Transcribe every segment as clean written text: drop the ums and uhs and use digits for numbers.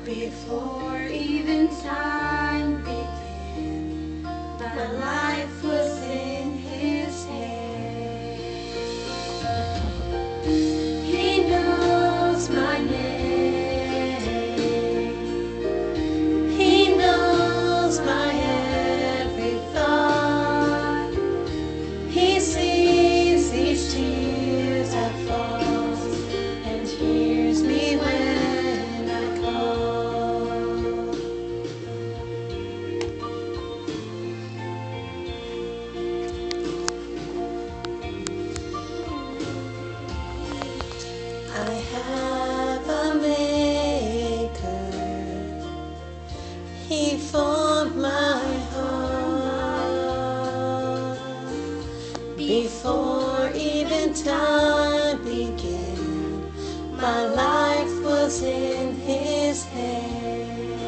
Before even time began, my life was in His hand. He knows my name. He knows my every thought. He sees these tears that fall and hears me when I call. I have a maker. He formed my heart. Before even time began, my life was in His hand.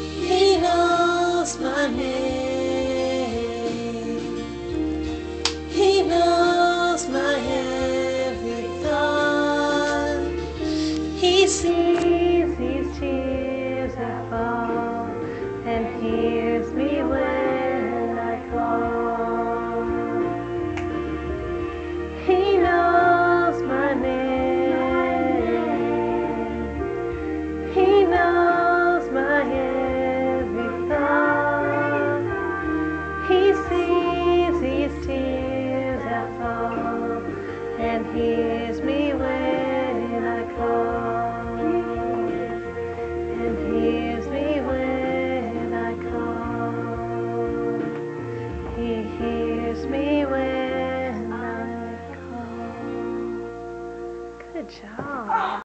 He knows my name. He knows my every thought. He sees these tears that fall and hears me when I call. He knows my name. He knows my every thought. He sees these tears that fall and hears me when I call. And hears me when I call. He hears me when I call. Good job.